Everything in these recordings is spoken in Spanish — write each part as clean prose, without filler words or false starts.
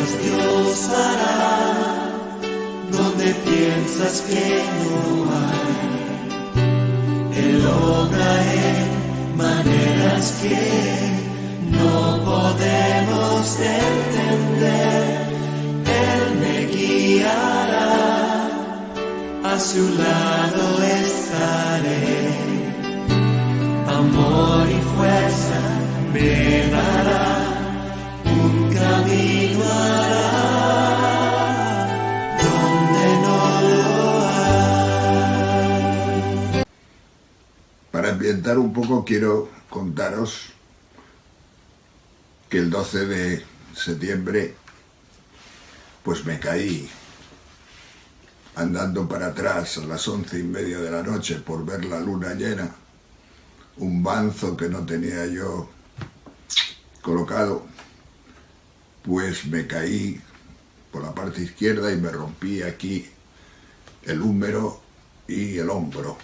pues Dios hará donde piensas que no hay. Él obra en maneras que no podemos entender. Él me guiará, a su lado estaré. Amor y fuerza me dará, un camino hará donde no lo hay. Para ambientar un poco quiero contaros que el 12 de septiembre pues me caí andando para atrás a las 11:30 de la noche por ver la luna llena, un banzo que no tenía yo colocado, pues me caí por la parte izquierda y me rompí aquí el húmero y el hombro.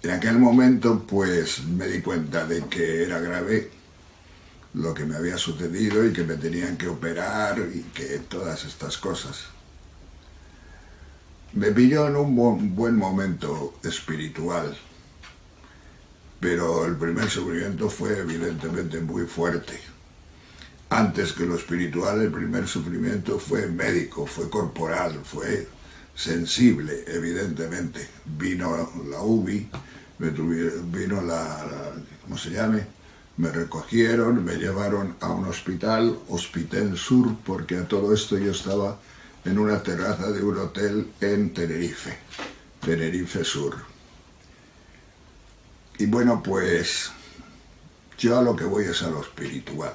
En aquel momento pues me di cuenta de que era grave lo que me había sucedido y que me tenían que operar y que todas estas cosas. Me pilló en un buen momento espiritual, pero el primer sufrimiento fue evidentemente muy fuerte. Antes que lo espiritual, el primer sufrimiento fue médico, fue corporal, fue sensible, evidentemente. Vino la UBI, vino ¿cómo se llame? Me recogieron, me llevaron a un hospital, Hospital Sur, porque a todo esto yo estaba en una terraza de un hotel en Tenerife, Tenerife Sur. Y bueno, pues yo a lo que voy es a lo espiritual,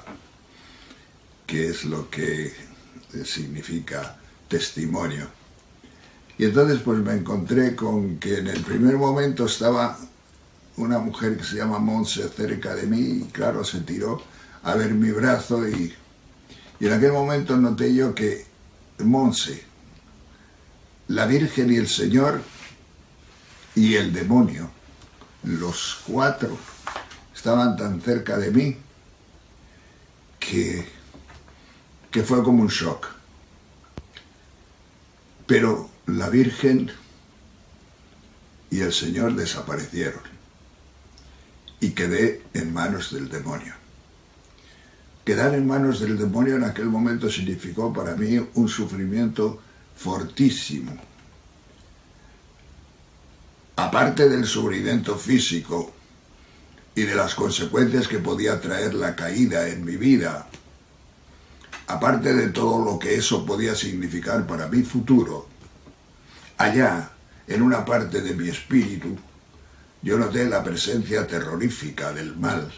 que es lo que significa testimonio. Y entonces pues me encontré con que en el primer momento estaba una mujer que se llama Montse cerca de mí y claro, se tiró a ver mi brazo y en aquel momento noté yo que Montse, la Virgen y el Señor y el demonio, los cuatro estaban tan cerca de mí que fue como un shock. Pero la Virgen y el Señor desaparecieron y quedé en manos del demonio. Quedar en manos del demonio en aquel momento significó para mí un sufrimiento fortísimo. Aparte del sufrimiento físico y de las consecuencias que podía traer la caída en mi vida, aparte de todo lo que eso podía significar para mi futuro, allá, en una parte de mi espíritu, yo noté la presencia terrorífica del mal.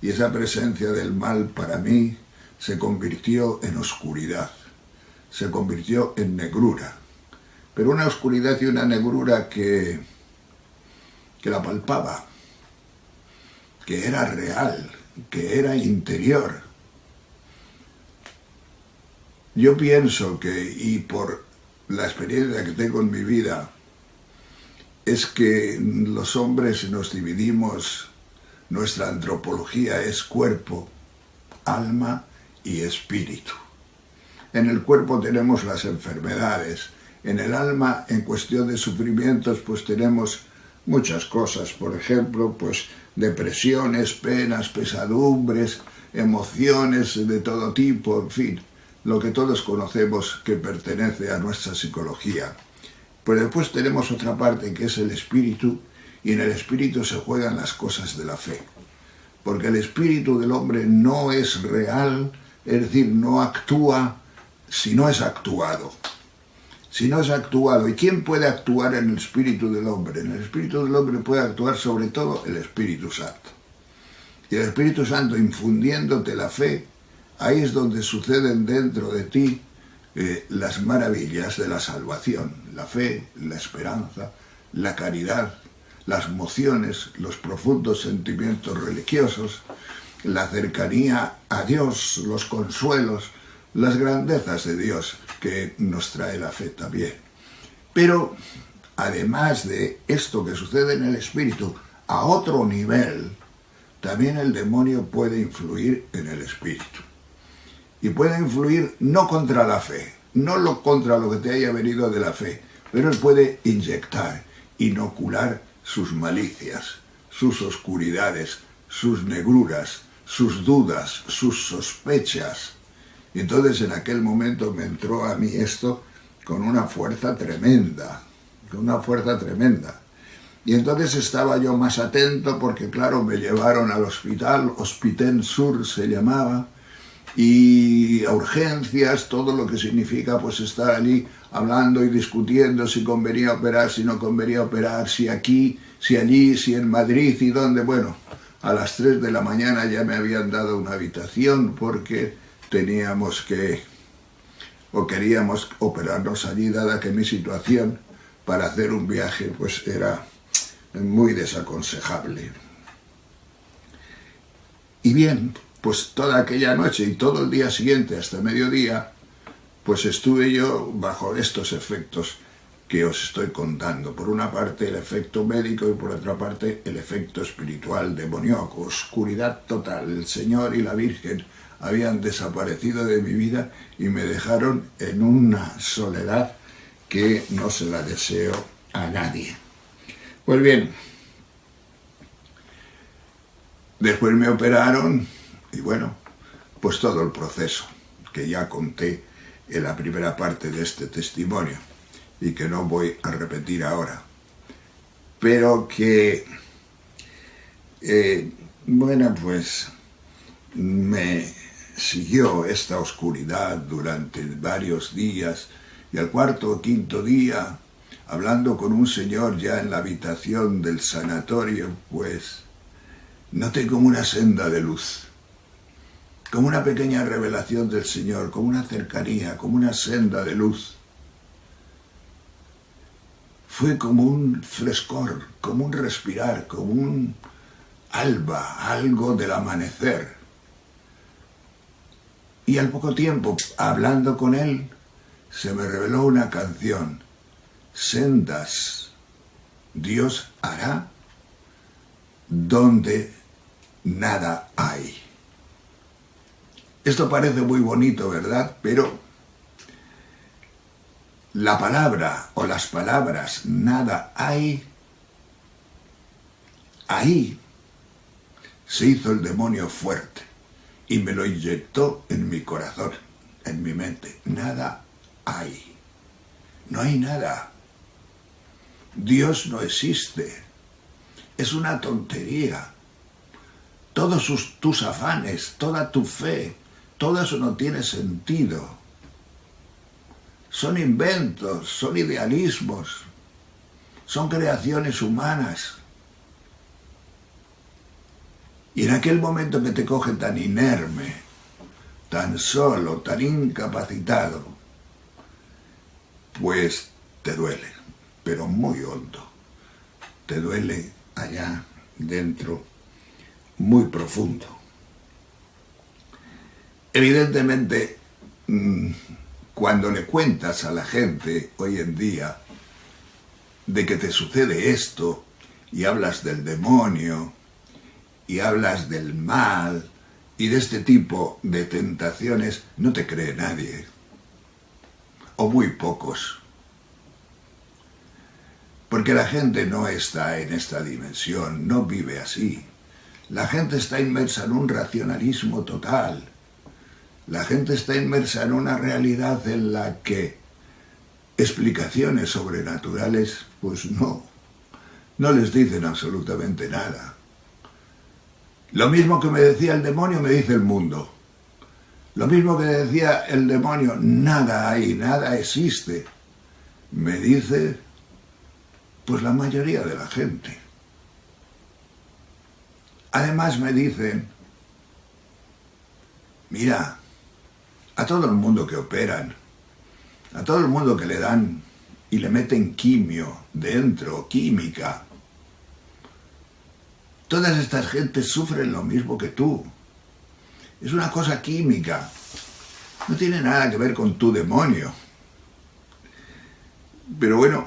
Y esa presencia del mal para mí se convirtió en oscuridad, se convirtió en negrura. Pero una oscuridad y una negrura que la palpaba, que era real, que era interior. Yo pienso que, y por la experiencia que tengo en mi vida, es que los hombres nos dividimos, nuestra antropología es cuerpo, alma y espíritu. En el cuerpo tenemos las enfermedades, en el alma, en cuestión de sufrimientos, pues tenemos muchas cosas, por ejemplo, pues depresiones, penas, pesadumbres, emociones de todo tipo, en fin, lo que todos conocemos que pertenece a nuestra psicología. Pero después tenemos otra parte que es el espíritu, y en el espíritu se juegan las cosas de la fe. Porque el espíritu del hombre no es real, es decir, no actúa si no es actuado. Si no es actuado. ¿Y quién puede actuar en el espíritu del hombre? En el espíritu del hombre puede actuar sobre todo el Espíritu Santo. Y el Espíritu Santo infundiéndote la fe, ahí es donde suceden dentro de ti las maravillas de la salvación, la fe, la esperanza, la caridad, las emociones, los profundos sentimientos religiosos, la cercanía a Dios, los consuelos, las grandezas de Dios que nos trae la fe también. Pero además de esto que sucede en el espíritu, a otro nivel, también el demonio puede influir en el espíritu. Y puede influir no contra la fe, contra lo que te haya venido de la fe, pero él puede inyectar, inocular sus malicias, sus oscuridades, sus negruras, sus dudas, sus sospechas. Y entonces en aquel momento me entró a mí esto con una fuerza tremenda, Y entonces estaba yo más atento porque, claro, me llevaron al hospital, Hospital Sur se llamaba, y a urgencias, todo lo que significa pues estar allí hablando y discutiendo si convenía operar, si no convenía operar, si aquí, si allí, si en Madrid y dónde. Bueno, a las 3 de la mañana ya me habían dado una habitación porque teníamos que, o queríamos operarnos allí, dada que mi situación para hacer un viaje pues era muy desaconsejable. Y bien, pues toda aquella noche y todo el día siguiente hasta mediodía, pues estuve yo bajo estos efectos que os estoy contando. Por una parte el efecto médico y por otra parte el efecto espiritual demoníaco, oscuridad total. El Señor y la Virgen habían desaparecido de mi vida y me dejaron en una soledad que no se la deseo a nadie. Pues bien, después me operaron y bueno, pues todo el proceso que ya conté en la primera parte de este testimonio y que no voy a repetir ahora, pero que, bueno, pues me siguió esta oscuridad durante varios días y al cuarto o quinto día, hablando con un señor ya en la habitación del sanatorio, pues noté como una senda de luz, como una pequeña revelación del Señor, como una cercanía, como una senda de luz. Fue como un frescor, como un respirar, como un alba, algo del amanecer. Y al poco tiempo, hablando con él, se me reveló una canción. Sendas Dios hará donde nada hay. Esto parece muy bonito, ¿verdad? Pero la palabra o las palabras nada hay, ahí se hizo el demonio fuerte y me lo inyectó en mi corazón, en mi mente. Nada hay. No hay nada. Dios no existe. Es una tontería. Todos tus afanes, toda tu fe, todo eso no tiene sentido. Son inventos, son idealismos, son creaciones humanas. Y en aquel momento que te coge tan inerme, tan solo, tan incapacitado, pues te duele, pero muy hondo. Te duele allá dentro, muy profundo. Evidentemente, cuando le cuentas a la gente hoy en día de que te sucede esto y hablas del demonio y hablas del mal y de este tipo de tentaciones, no te cree nadie, o muy pocos, porque la gente no está en esta dimensión, no vive así. La gente está inmersa en un racionalismo total. La gente está inmersa en una realidad en la que explicaciones sobrenaturales, pues no les dicen absolutamente nada. Lo mismo que me decía el demonio, me dice el mundo. Lo mismo que decía el demonio, nada hay, nada existe, me dice, pues la mayoría de la gente. Además me dicen, mira, a todo el mundo que operan, a todo el mundo que le dan y le meten quimio dentro, química, todas estas gentes sufren lo mismo que tú. Es una cosa química, no tiene nada que ver con tu demonio. Pero bueno,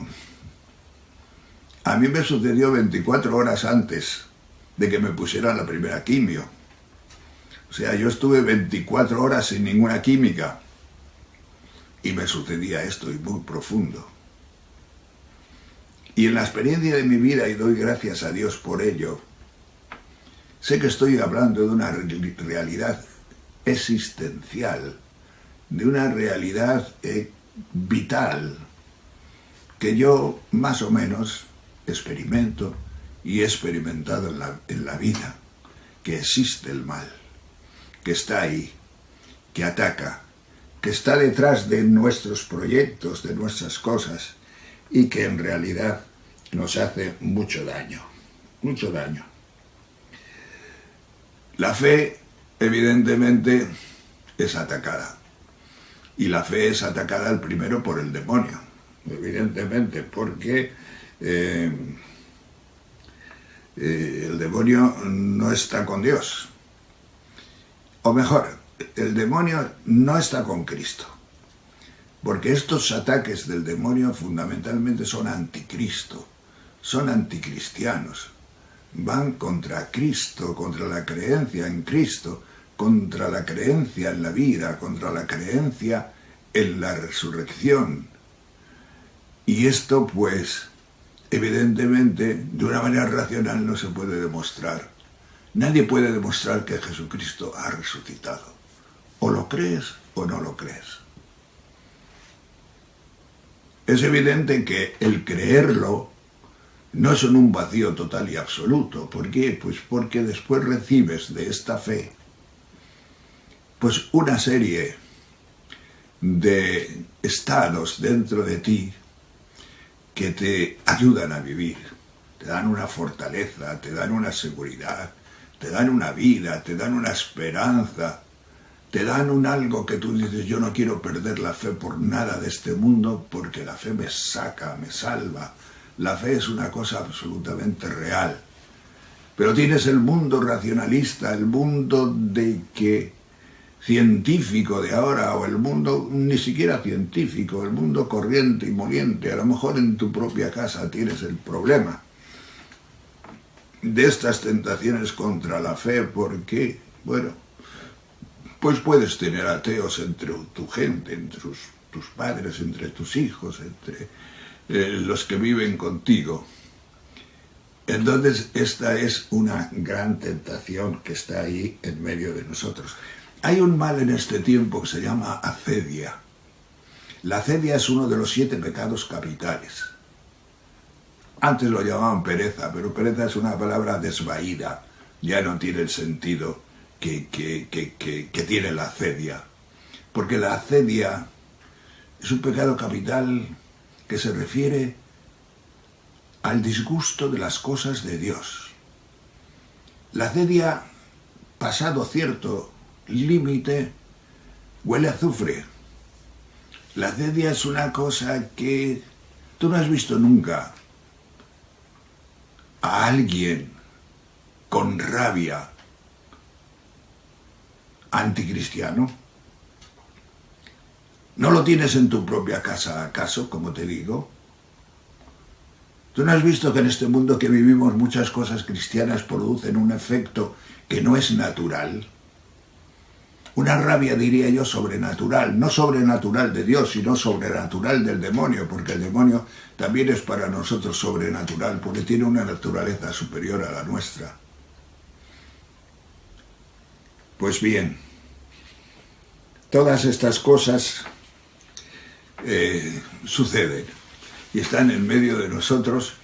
a mí me sucedió 24 horas antes de que me pusieran la primera quimio. O sea, yo estuve 24 horas sin ninguna química y me sucedía esto, y muy profundo. Y en la experiencia de mi vida, y doy gracias a Dios por ello, sé que estoy hablando de una realidad existencial, de una realidad vital, que yo más o menos experimento y he experimentado en la vida, que existe el mal, que está ahí, que ataca, que está detrás de nuestros proyectos, de nuestras cosas, y que en realidad nos hace mucho daño, mucho daño. La fe, evidentemente, es atacada. Y la fe es atacada al primero por el demonio, evidentemente, porque el demonio no está con Dios. O mejor, el demonio no está con Cristo. Porque estos ataques del demonio fundamentalmente son anticristo, son anticristianos. Van contra Cristo, contra la creencia en Cristo, contra la creencia en la vida, contra la creencia en la resurrección. Y esto, pues, evidentemente, de una manera racional no se puede demostrar. Nadie puede demostrar que Jesucristo ha resucitado. O lo crees o no lo crees. Es evidente que el creerlo no es en un vacío total y absoluto. ¿Por qué? Pues porque después recibes de esta fe pues una serie de estados dentro de ti que te ayudan a vivir, te dan una fortaleza, te dan una seguridad, te dan una vida, te dan una esperanza, te dan un algo que tú dices, yo no quiero perder la fe por nada de este mundo, porque la fe me saca, me salva. La fe es una cosa absolutamente real. Pero tienes el mundo racionalista, el mundo científico de ahora, o el mundo ni siquiera científico, el mundo corriente y moliente. A lo mejor en tu propia casa tienes el problema de estas tentaciones contra la fe, porque, bueno, pues puedes tener ateos entre tu gente, entre tus padres, entre tus hijos, entre los que viven contigo. Entonces, esta es una gran tentación que está ahí en medio de nosotros. Hay un mal en este tiempo que se llama acedia. La acedia es uno de los 7 pecados capitales. Antes lo llamaban pereza, pero pereza es una palabra desvaída, ya no tiene el sentido que tiene la acedia. Porque la acedia es un pecado capital que se refiere al disgusto de las cosas de Dios. La acedia, pasado cierto límite, huele a azufre. La acedia es una cosa que tú no has visto nunca a alguien con rabia anticristiano. ¿No lo tienes en tu propia casa, acaso, como te digo? ¿Tú no has visto que en este mundo que vivimos muchas cosas cristianas producen un efecto que no es natural? Una rabia, diría yo, sobrenatural, no sobrenatural de Dios, sino sobrenatural del demonio, porque el demonio también es para nosotros sobrenatural, porque tiene una naturaleza superior a la nuestra. Pues bien, todas estas cosas suceden y están en medio de nosotros,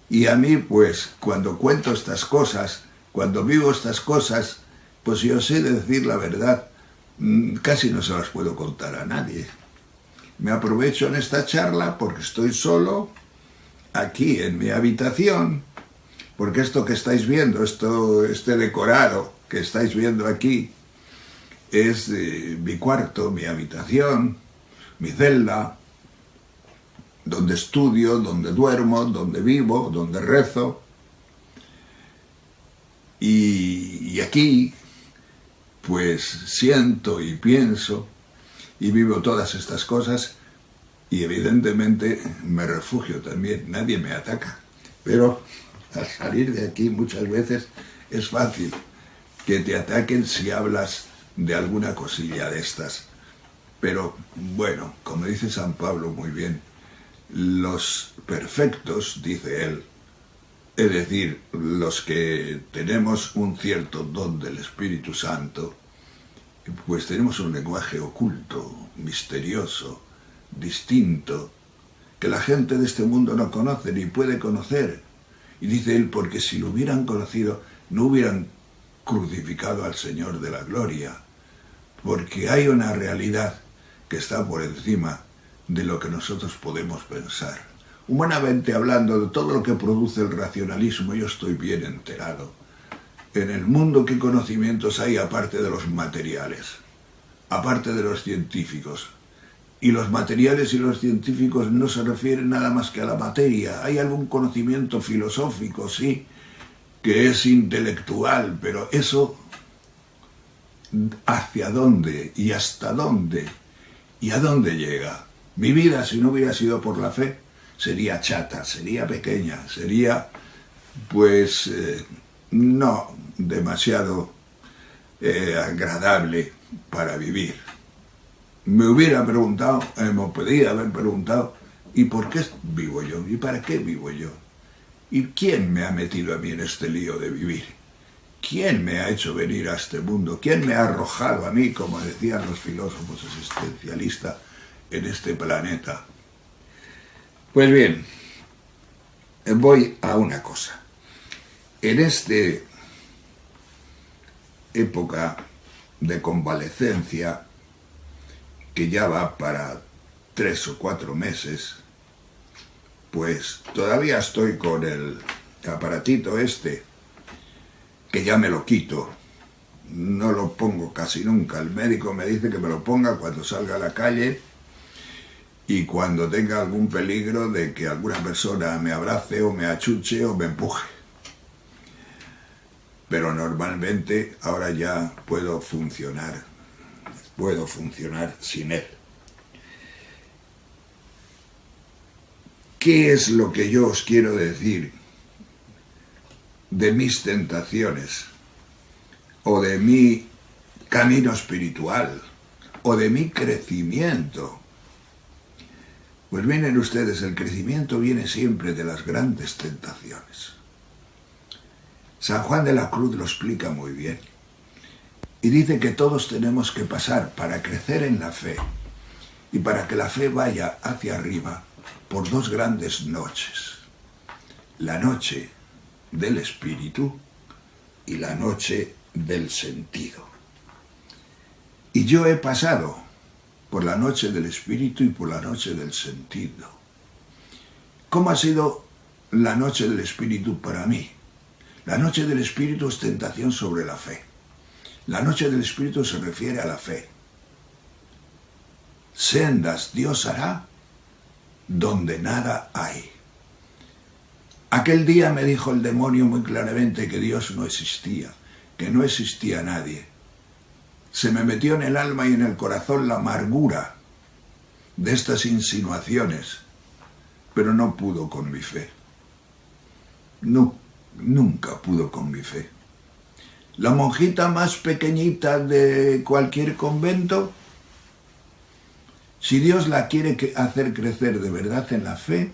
y a mí, pues, cuando cuento estas cosas, cuando vivo estas cosas, pues yo sé decir la verdad, casi no se las puedo contar a nadie. Me aprovecho en esta charla porque estoy solo, aquí en mi habitación, porque esto que estáis viendo, este decorado que estáis viendo aquí, es mi cuarto, mi habitación, mi celda, donde estudio, donde duermo, donde vivo, donde rezo. Y aquí, pues, siento y pienso y vivo todas estas cosas, y evidentemente me refugio también. Nadie me ataca, pero al salir de aquí muchas veces es fácil que te ataquen si hablas de alguna cosilla de estas. Pero bueno, como dice San Pablo muy bien, los perfectos, dice él, es decir, los que tenemos un cierto don del Espíritu Santo, pues tenemos un lenguaje oculto, misterioso, distinto, que la gente de este mundo no conoce ni puede conocer. Y dice él, porque si lo hubieran conocido, no hubieran crucificado al Señor de la gloria, porque hay una realidad que está por encima de lo que nosotros podemos pensar. Humanamente hablando, de todo lo que produce el racionalismo, yo estoy bien enterado. En el mundo, ¿qué conocimientos hay aparte de los materiales? Aparte de los científicos. Y los materiales y los científicos no se refieren nada más que a la materia. Hay algún conocimiento filosófico, sí, que es intelectual, pero eso, ¿hacia dónde y hasta dónde y a dónde llega? Mi vida, si no hubiera sido por la fe, sería chata, sería pequeña, sería, pues, no demasiado agradable para vivir. Me hubiera preguntado, me podría haber preguntado, ¿y por qué vivo yo? ¿Y para qué vivo yo? ¿Y quién me ha metido a mí en este lío de vivir? ¿Quién me ha hecho venir a este mundo? ¿Quién me ha arrojado a mí, como decían los filósofos existencialistas, en este planeta? Pues bien, voy a una cosa. En esta época de convalecencia, que ya va para 3 o 4 meses, pues todavía estoy con el aparatito este, que ya me lo quito, no lo pongo casi nunca. El médico me dice que me lo ponga cuando salga a la calle y cuando tenga algún peligro de que alguna persona me abrace o me achuche o me empuje. Pero normalmente ahora ya puedo funcionar sin él. ¿Qué es lo que yo os quiero decir de mis tentaciones, o de mi camino espiritual, o de mi crecimiento? Pues miren ustedes, el crecimiento viene siempre de las grandes tentaciones. San Juan de la Cruz lo explica muy bien. Y dice que todos tenemos que pasar para crecer en la fe y para que la fe vaya hacia arriba por 2 grandes noches. La noche del espíritu y la noche del sentido. Y yo he pasado por la noche del espíritu y por la noche del sentido. ¿Cómo ha sido la noche del espíritu para mí? La noche del espíritu es tentación sobre la fe. La noche del espíritu se refiere a la fe. Sendas Dios hará donde nada hay. Aquel día me dijo el demonio muy claramente que Dios no existía, que no existía nadie. Se me metió en el alma y en el corazón la amargura de estas insinuaciones, pero no pudo con mi fe. No, nunca pudo con mi fe. La monjita más pequeñita de cualquier convento, si Dios la quiere hacer crecer de verdad en la fe,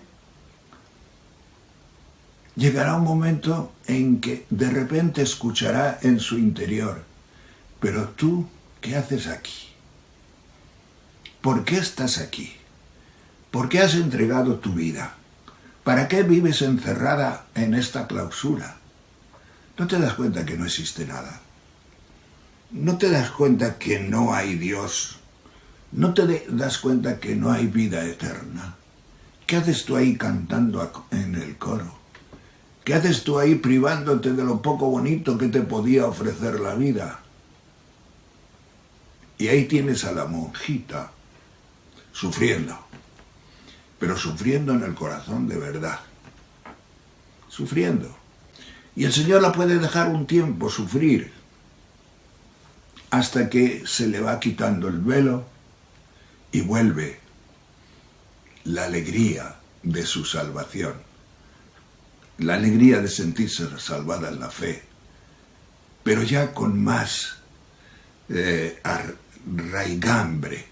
llegará un momento en que de repente escuchará en su interior: pero tú, ¿qué haces aquí? ¿Por qué estás aquí? ¿Por qué has entregado tu vida? ¿Para qué vives encerrada en esta clausura? ¿No te das cuenta que no existe nada? ¿No te das cuenta que no hay Dios? ¿No te das cuenta que no hay vida eterna? ¿Qué haces tú ahí cantando en el coro? ¿Qué haces tú ahí privándote de lo poco bonito que te podía ofrecer la vida? Y ahí tienes a la monjita sufriendo, pero sufriendo en el corazón de verdad, sufriendo. Y el Señor la puede dejar un tiempo sufrir hasta que se le va quitando el velo y vuelve la alegría de su salvación. la alegría de sentirse salvada en la fe, pero ya con más raigambre,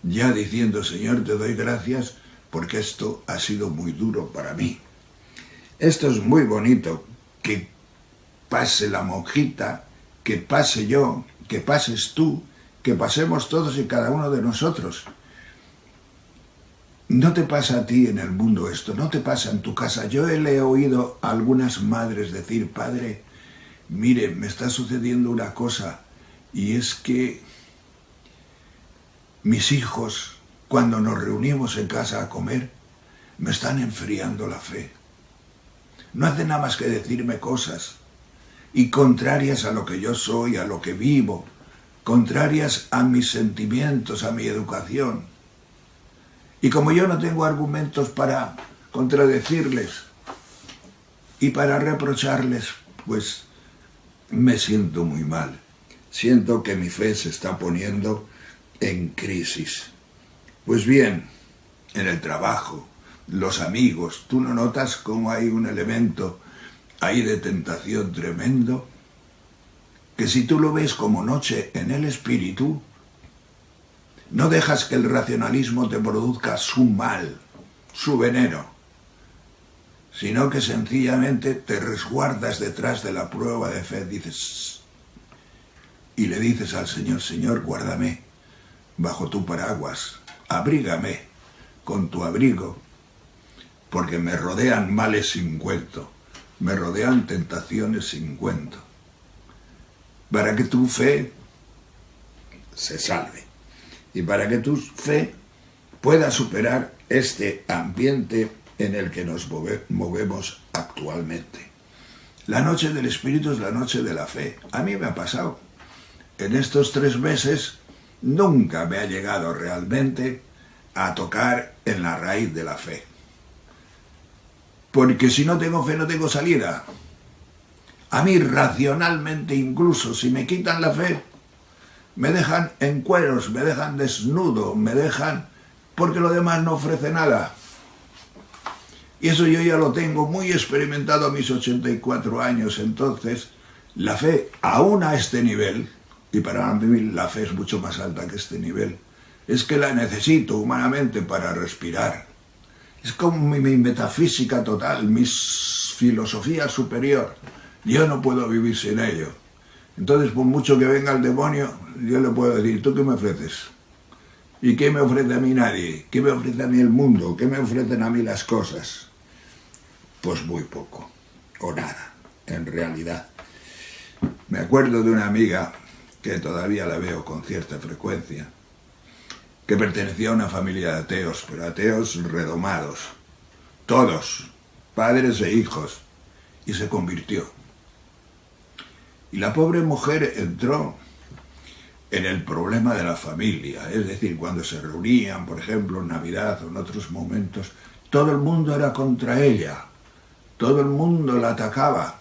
ya diciendo, Señor, te doy gracias porque esto ha sido muy duro para mí. Esto es muy bonito, que pase la monjita, que pase yo, que pases tú, que pasemos todos y cada uno de nosotros. No te pasa a ti en el mundo esto, no te pasa en tu casa. Yo le he oído a algunas madres decir, padre, mire, me está sucediendo una cosa, y es que mis hijos, cuando nos reunimos en casa a comer, me están enfriando la fe. No hacen nada más que decirme cosas, y contrarias a lo que yo soy, a lo que vivo, contrarias a mis sentimientos, a mi educación. Y como yo no tengo argumentos para contradecirles y para reprocharles, pues me siento muy mal. Siento que mi fe se está poniendo en crisis. Pues bien, en el trabajo, los amigos, ¿tú no notas cómo hay un elemento ahí de tentación tremendo? Que si tú lo ves como noche en el espíritu, no dejas que el racionalismo te produzca su mal, su veneno, sino que sencillamente te resguardas detrás de la prueba de fe, dices, y le dices al Señor, Señor, guárdame bajo tu paraguas, abrígame con tu abrigo, porque me rodean males sin cuento, me rodean tentaciones sin cuento, para que tu fe se salve. Y para que tu fe pueda superar este ambiente en el que nos movemos actualmente. La noche del Espíritu es la noche de la fe. A mí me ha pasado. En estos 3 meses nunca me ha llegado realmente a tocar en la raíz de la fe. Porque si no tengo fe no tengo salida. A mí racionalmente, incluso si me quitan la fe, me dejan en cueros, me dejan desnudo, me dejan... porque lo demás no ofrece nada. Y eso yo ya lo tengo muy experimentado a mis 84 años. Entonces, la fe, aún a este nivel, y para mí la fe es mucho más alta que este nivel, es que la necesito humanamente para respirar. Es como mi metafísica total, mi filosofía superior. Yo no puedo vivir sin ello. Entonces, por mucho que venga el demonio, yo le puedo decir, ¿tú qué me ofreces? ¿Y qué me ofrece a mí nadie? ¿Qué me ofrece a mí el mundo? ¿Qué me ofrecen a mí las cosas? Pues muy poco, o nada, en realidad. Me acuerdo de una amiga, que todavía la veo con cierta frecuencia, que pertenecía a una familia de ateos, pero ateos redomados, todos, padres e hijos, y se convirtió. Y la pobre mujer entró en el problema de la familia, es decir, cuando se reunían, por ejemplo, en Navidad o en otros momentos, todo el mundo era contra ella, todo el mundo la atacaba,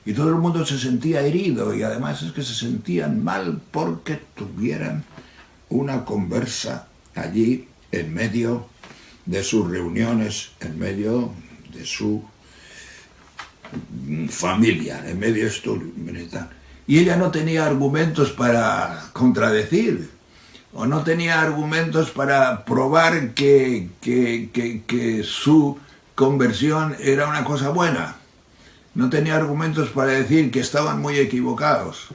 y todo el mundo se sentía herido, y además es que se sentían mal porque tuvieran una conversa allí en medio de sus reuniones, en medio de su familia, en medio de esto. Y ella no tenía argumentos para contradecir, o no tenía argumentos para probar que su conversión era una cosa buena. No tenía argumentos para decir que estaban muy equivocados.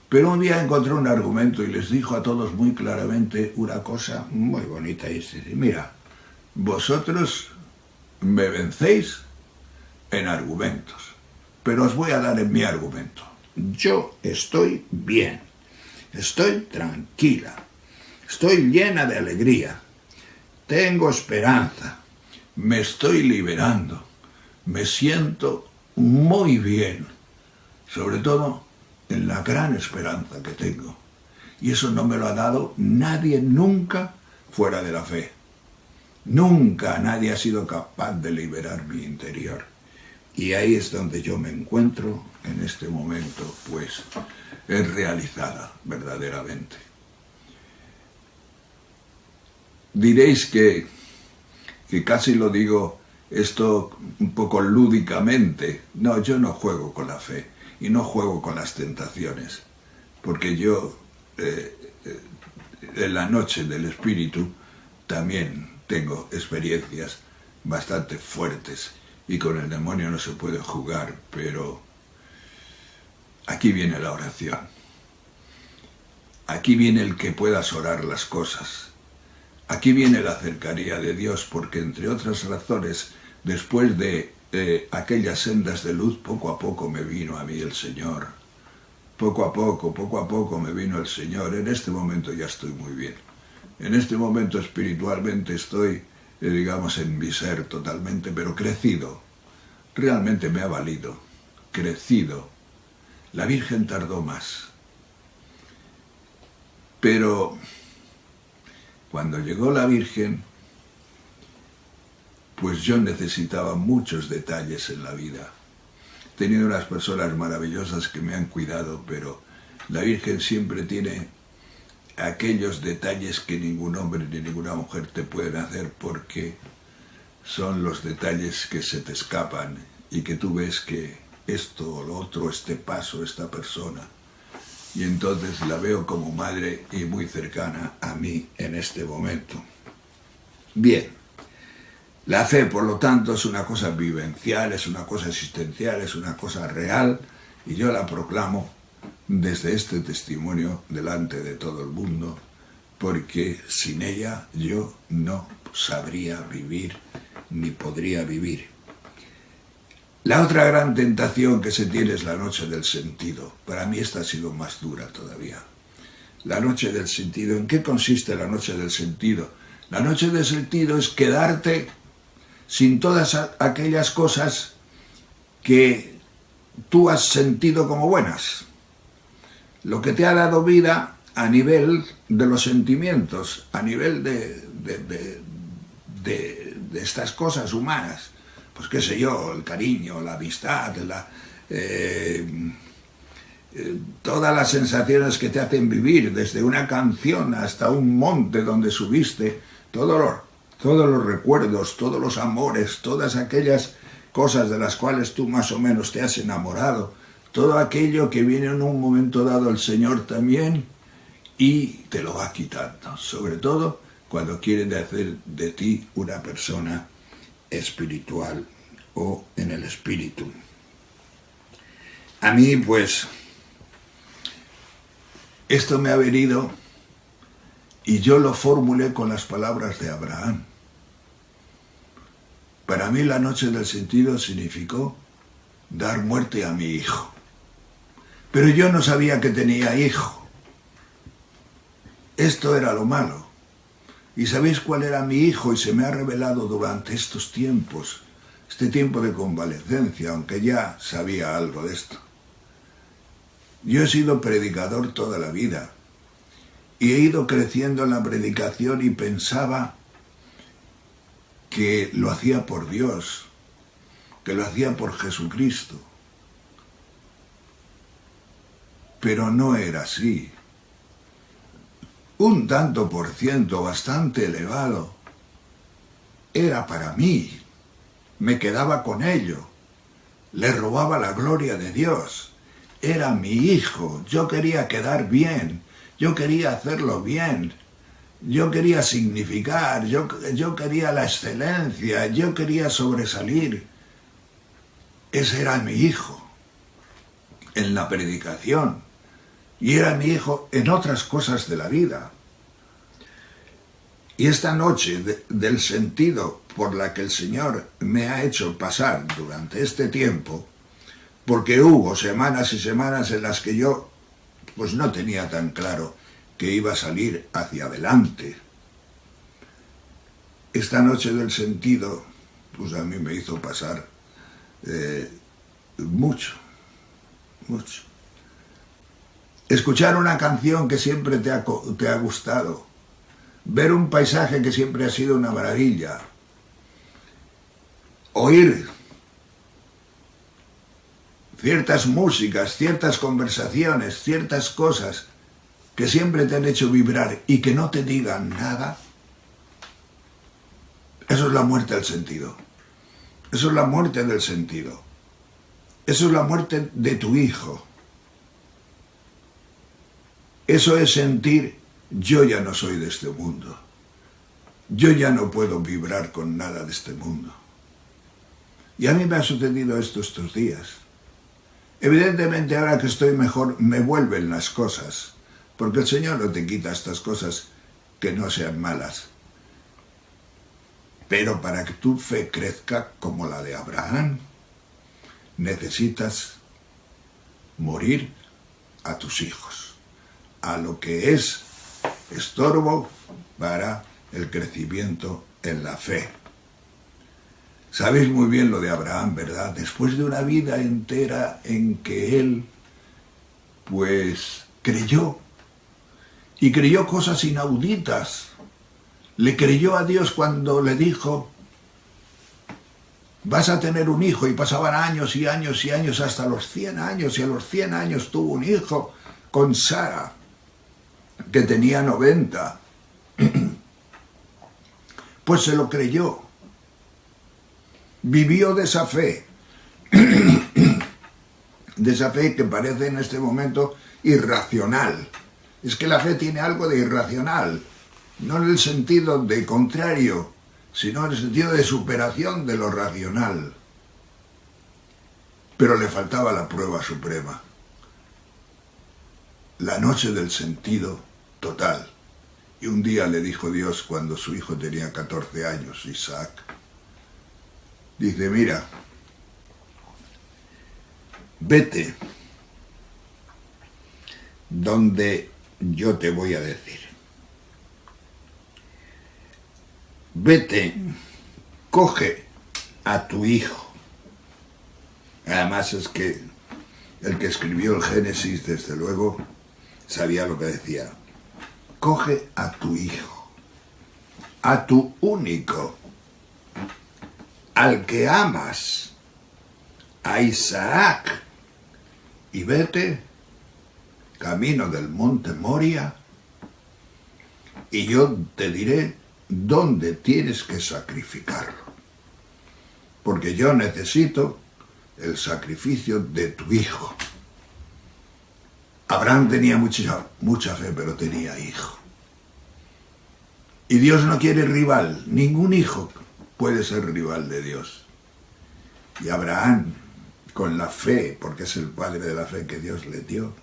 Pero un día encontró un argumento y les dijo a todos muy claramente una cosa muy bonita. Y dice, mira, vosotros me vencéis en argumentos, pero os voy a dar en mi argumento. Yo estoy bien, estoy tranquila, estoy llena de alegría, tengo esperanza, me estoy liberando, me siento muy bien, sobre todo en la gran esperanza que tengo. Y eso no me lo ha dado nadie nunca fuera de la fe. Nunca nadie ha sido capaz de liberar mi interior. Y ahí es donde yo me encuentro en este momento, pues es realizada verdaderamente. Diréis que casi lo digo esto un poco lúdicamente. No, yo no juego con la fe y no juego con las tentaciones, porque yo en la noche del espíritu también tengo experiencias bastante fuertes y con el demonio no se puede jugar, pero aquí viene la oración. Aquí viene el que puedas orar las cosas. Aquí viene la cercanía de Dios, porque entre otras razones, después de aquellas sendas de luz, poco a poco me vino a mí el Señor. Poco a poco me vino el Señor. En este momento ya estoy muy bien. En este momento espiritualmente estoy, digamos, en mi ser totalmente, pero crecido. Realmente me ha valido. Crecido. La Virgen tardó más. Pero cuando llegó la Virgen, pues yo necesitaba muchos detalles en la vida. He tenido unas personas maravillosas que me han cuidado, pero la Virgen siempre tiene aquellos detalles que ningún hombre ni ninguna mujer te pueden hacer, porque son los detalles que se te escapan y que tú ves que esto o lo otro, este paso, esta persona. Y entonces la veo como madre y muy cercana a mí en este momento. Bien, la fe, por lo tanto, es una cosa vivencial, es una cosa existencial, es una cosa real, y yo la proclamo desde este testimonio delante de todo el mundo, porque sin ella yo no sabría vivir ni podría vivir. La otra gran tentación que se tiene es la noche del sentido. Para mí esta ha sido más dura todavía. La noche del sentido. ¿En qué consiste la noche del sentido? La noche del sentido es quedarte sin todas aquellas cosas que tú has sentido como buenas. Lo que te ha dado vida a nivel de los sentimientos, a nivel de estas cosas humanas. Pues qué sé yo, el cariño, la amistad, todas las sensaciones que te hacen vivir, desde una canción hasta un monte donde subiste, todos los recuerdos, todos los amores, todas aquellas cosas de las cuales tú más o menos te has enamorado, todo aquello que viene en un momento dado el Señor también y te lo va quitando, sobre todo cuando quieren hacer de ti una persona espiritual o en el espíritu. A mí, pues, esto me ha venido y yo lo formulé con las palabras de Abraham. Para mí la noche del sentido significó dar muerte a mi hijo. Pero yo no sabía que tenía hijo. Esto era lo malo. ¿Y sabéis cuál era mi hijo? Y se me ha revelado durante estos tiempos, este tiempo de convalecencia, aunque ya sabía algo de esto. Yo he sido predicador toda la vida y he ido creciendo en la predicación y pensaba que lo hacía por Dios, que lo hacía por Jesucristo. Pero no era así. Un tanto por ciento bastante elevado era para mí. Me quedaba con ello. Le robaba la gloria de Dios. Era mi hijo. Yo quería quedar bien. Yo quería hacerlo bien. Yo quería significar. Yo quería la excelencia. Yo quería sobresalir. Ese era mi hijo en la predicación. Y era mi hijo en otras cosas de la vida. Y esta noche del sentido por la que el Señor me ha hecho pasar durante este tiempo, porque hubo semanas y semanas en las que yo pues no tenía tan claro que iba a salir hacia adelante. Esta noche del sentido pues a mí me hizo pasar mucho. Escuchar una canción que siempre te ha gustado, ver un paisaje que siempre ha sido una maravilla, oír ciertas músicas, ciertas conversaciones, ciertas cosas que siempre te han hecho vibrar y que no te digan nada, eso es la muerte del sentido. Eso es la muerte del sentido. Eso es la muerte de tu hijo. Eso es sentir, yo ya no soy de este mundo. Yo ya no puedo vibrar con nada de este mundo. Y a mí me ha sucedido esto estos días. Evidentemente ahora que estoy mejor me vuelven las cosas, porque el Señor no te quita estas cosas que no sean malas. Pero para que tu fe crezca como la de Abraham, necesitas morir a tus hijos, a lo que es estorbo para el crecimiento en la fe. Sabéis muy bien lo de Abraham, ¿verdad? Después de una vida entera en que él, pues, creyó, y creyó cosas inauditas. Le creyó a Dios cuando le dijo, vas a tener un hijo, y pasaban años y años y años hasta los 100 años, y a los 100 años tuvo un hijo con Sara, que tenía 90. Pues se lo creyó. Vivió de esa fe. De esa fe que parece en este momento irracional. Es que la fe tiene algo de irracional, no en el sentido de contrario, sino en el sentido de superación de lo racional. Pero le faltaba la prueba suprema, la noche del sentido total. Y un día le dijo Dios, cuando su hijo tenía 14 años, Isaac, dice, mira, vete donde yo te voy a decir. Vete, coge a tu hijo. Además es que el que escribió el Génesis, desde luego, sabía lo que decía. Coge a tu hijo, a tu único, al que amas, a Isaac, y vete camino del monte Moria, y yo te diré dónde tienes que sacrificarlo, porque yo necesito el sacrificio de tu hijo. Abraham tenía mucha fe, pero tenía hijo. Y Dios no quiere rival, ningún hijo puede ser rival de Dios. Y Abraham, con la fe, porque es el padre de la fe que Dios le dio,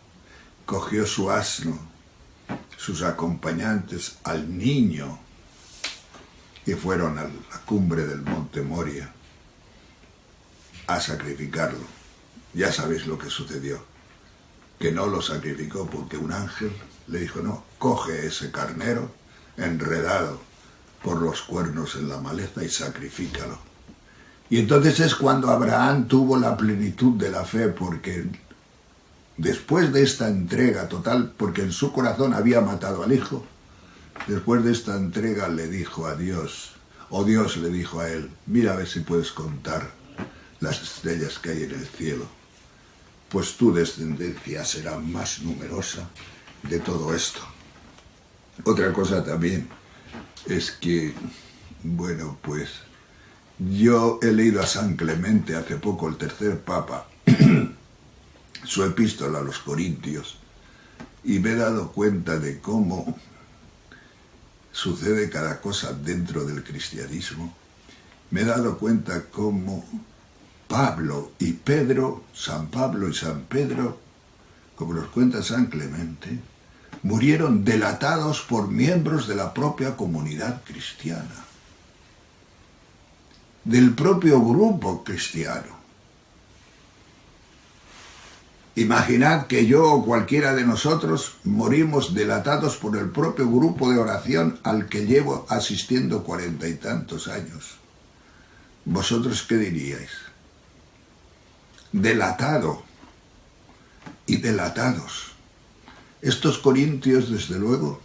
cogió su asno, sus acompañantes, al niño, y fueron a la cumbre del monte Moria a sacrificarlo. Ya sabéis lo que sucedió, que no lo sacrificó porque un ángel le dijo, no, coge ese carnero enredado por los cuernos en la maleza y sacrifícalo. Y entonces es cuando Abraham tuvo la plenitud de la fe, porque después de esta entrega total, porque en su corazón había matado al hijo, después de esta entrega le dijo a Dios, o Dios le dijo a él, mira a ver si puedes contar las estrellas que hay en el cielo, pues tu descendencia será más numerosa de todo esto. Otra cosa también es que, bueno, pues yo he leído a San Clemente hace poco, el tercer papa, su epístola a los Corintios, y me he dado cuenta de cómo sucede cada cosa dentro del cristianismo. Me he dado cuenta cómo Pablo y Pedro, San Pablo y San Pedro, como nos cuenta San Clemente, murieron delatados por miembros de la propia comunidad cristiana, del propio grupo cristiano. Imaginad que yo o cualquiera de nosotros morimos delatados por el propio grupo de oración al que llevo asistiendo 40 y tantos años. ¿Vosotros qué diríais? Delatado y delatados. Estos corintios, desde luego,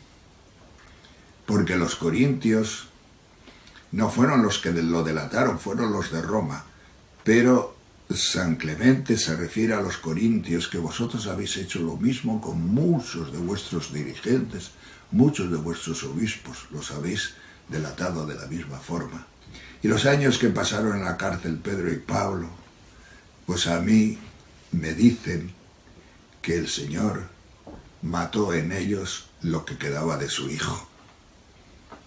porque los corintios no fueron los que lo delataron, fueron los de Roma, pero San Clemente se refiere a los corintios, que vosotros habéis hecho lo mismo con muchos de vuestros dirigentes, muchos de vuestros obispos, los habéis delatado de la misma forma. Y los años que pasaron en la cárcel Pedro y Pablo, pues a mí me dicen que el Señor mató en ellos lo que quedaba de su hijo.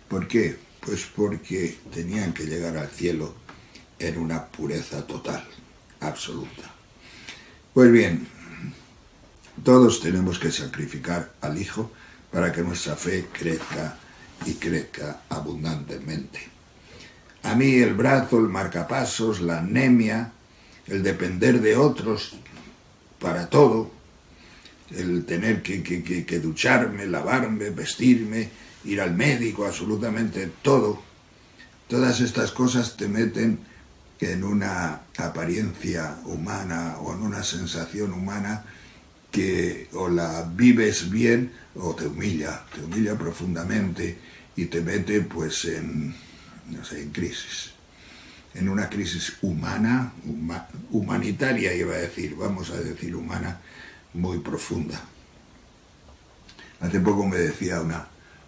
¿Por qué? Pues porque tenían que llegar al cielo en una pureza total, absoluta. Pues bien, todos tenemos que sacrificar al Hijo para que nuestra fe crezca y crezca abundantemente. A mí el brazo, el marcapasos, la anemia, el depender de otros para todo, el tener que ducharme, lavarme, vestirme, ir al médico, absolutamente todo, todas estas cosas te meten en una apariencia humana o en una sensación humana que o la vives bien o te humilla profundamente y te mete pues en crisis, en una crisis humana, humanitaria iba a decir, vamos a decir humana, muy profunda. Hace poco me decía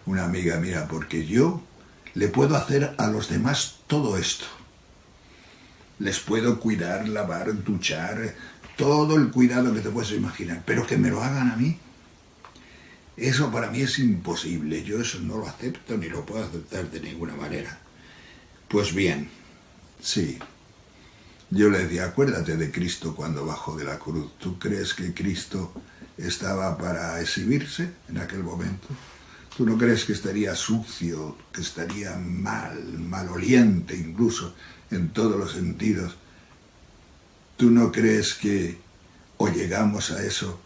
una amiga, mira, porque yo le puedo hacer a los demás todo esto. Les puedo cuidar, lavar, duchar, todo el cuidado que te puedes imaginar, pero que me lo hagan a mí, eso para mí es imposible. Yo eso no lo acepto ni lo puedo aceptar de ninguna manera. Pues bien, sí, yo le decía, acuérdate de Cristo cuando bajó de la cruz. ¿Tú crees que Cristo estaba para exhibirse en aquel momento? ¿Tú no crees que estaría sucio, que estaría maloliente incluso en todos los sentidos? ¿Tú no crees que o llegamos a eso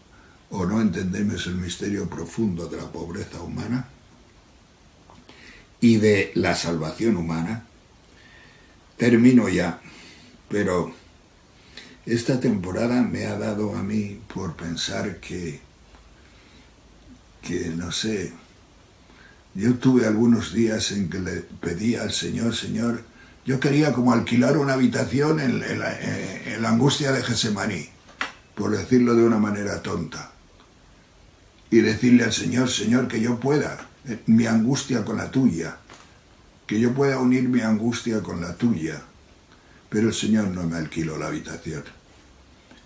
o no entendemos el misterio profundo de la pobreza humana y de la salvación humana? Termino ya, pero esta temporada me ha dado a mí por pensar que no sé, yo tuve algunos días en que le pedí al Señor, Señor, yo quería como alquilar una habitación en la angustia de Getsemaní, por decirlo de una manera tonta, y decirle al Señor, Señor, que yo pueda, mi angustia con la tuya, que yo pueda unir mi angustia con la tuya, pero el Señor no me alquiló la habitación.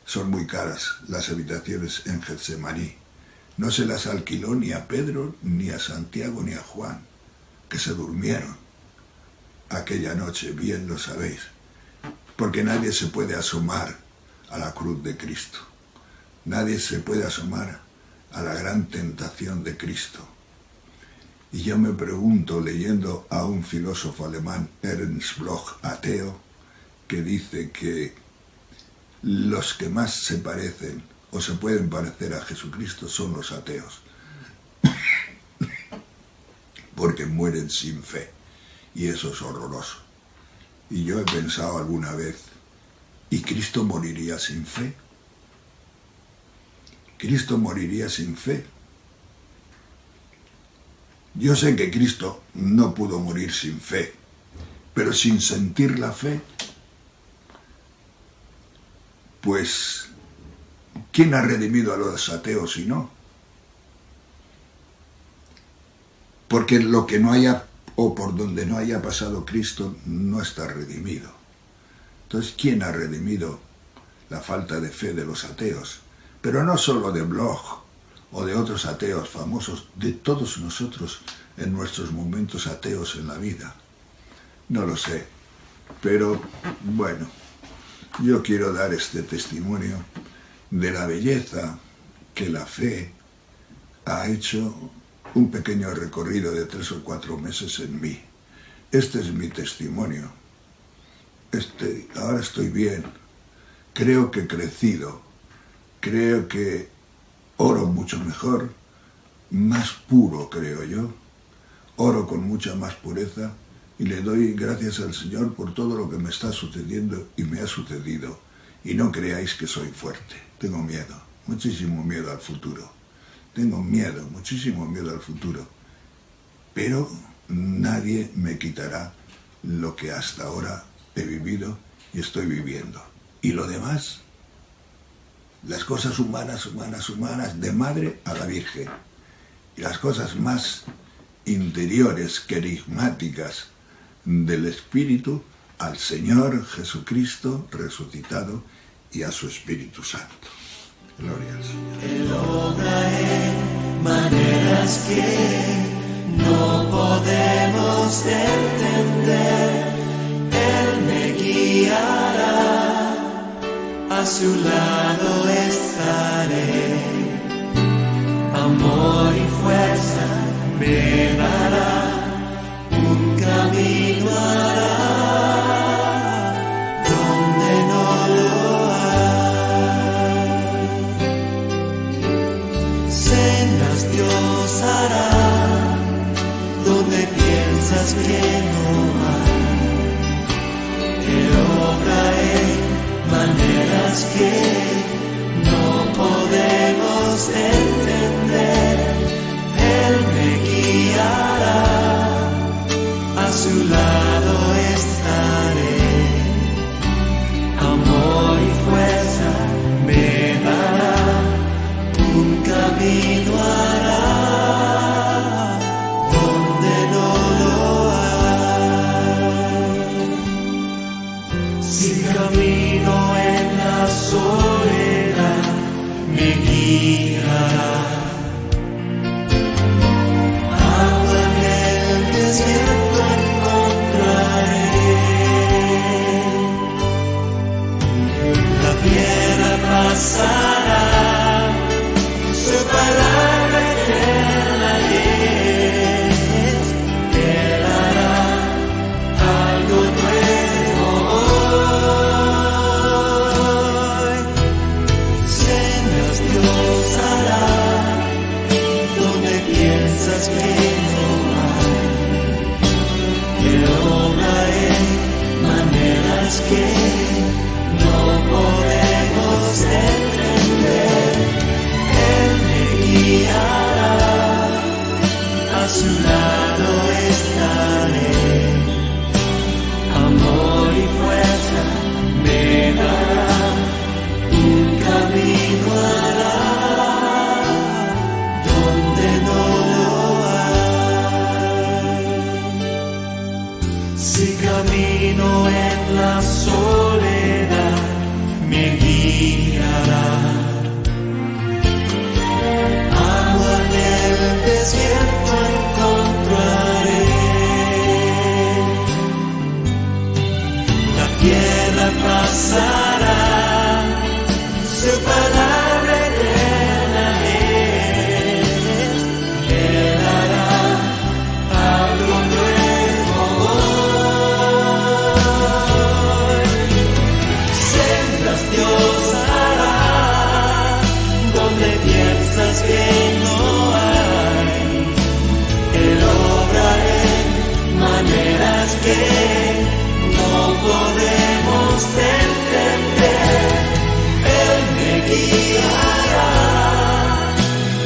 Son muy caras las habitaciones en Getsemaní. No se las alquiló ni a Pedro, ni a Santiago, ni a Juan, que se durmieron aquella noche, bien lo sabéis, porque nadie se puede asomar a la cruz de Cristo. Nadie se puede asomar a la gran tentación de Cristo. Y yo me pregunto, leyendo a un filósofo alemán, Ernst Bloch, ateo, que dice que los que más se parecen o se pueden parecer a Jesucristo son los ateos, porque mueren sin fe, y eso es horroroso. Y yo he pensado alguna vez, ¿y Cristo moriría sin fe? ¿Cristo moriría sin fe? Yo sé que Cristo no pudo morir sin fe, pero sin sentir la fe, pues, ¿quién ha redimido a los ateos si no? Porque lo que no haya, o por donde no haya pasado Cristo, no está redimido. Entonces, ¿quién ha redimido la falta de fe de los ateos? Pero no solo de Bloch o de otros ateos famosos, de todos nosotros en nuestros momentos ateos en la vida. No lo sé, pero bueno, yo quiero dar este testimonio de la belleza que la fe ha hecho un pequeño recorrido de 3 o 4 meses en mí. Este es mi testimonio. Ahora estoy bien, creo que he crecido, creo que oro mucho mejor, más puro creo yo, oro con mucha más pureza y le doy gracias al Señor por todo lo que me está sucediendo y me ha sucedido. Y no creáis que soy fuerte, tengo miedo, muchísimo miedo al futuro, tengo miedo, muchísimo miedo al futuro, pero nadie me quitará lo que hasta ahora he vivido y estoy viviendo. Y lo demás, las cosas humanas, de madre a la Virgen, y las cosas más interiores, querigmáticas, del Espíritu al Señor Jesucristo resucitado y a su Espíritu Santo. Gloria al Señor. Él obra en maneras que no podemos entender. Él me guiará, a su lado estaré. Amor y fuerza me dará, un camino hará donde no lo hay. Sendas Dios hará donde piensas que no hay. Él obra en maneras que no podemos entender. Él me guiará, a su lado estaré. Amor y fuerza me dará, un camino hará donde no lo hay. Si camino en la soledad, me guiará. Agua en el desierto encontraré. La piedra pasará, su palabra eterna es. Él hará algo nuevo hoy. Sendas Dios hará donde piensas que no hay. Él obra en maneras que no podemos entender. Él me guiará, a su lado estaré. Amor y fuerza me dará, un camino hará donde no lo hay. Si camino en la soledad, me guiará. Agua en el desierto encontraré. La piedra pasará, su palabra eterna es. Él hará algo nuevo hoy. Sendas Dios hará donde piensas que no hay. Él obra en maneras que no podemos entender. Él me guiará,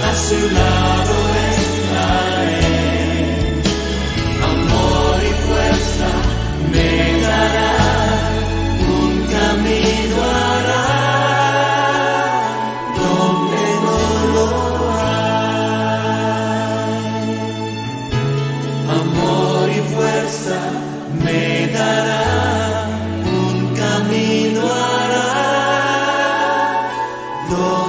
a su lado estaré. Amor y fuerza me dará, un camino hará donde no lo hay. Amor y fuerza me dará, un camino hará donde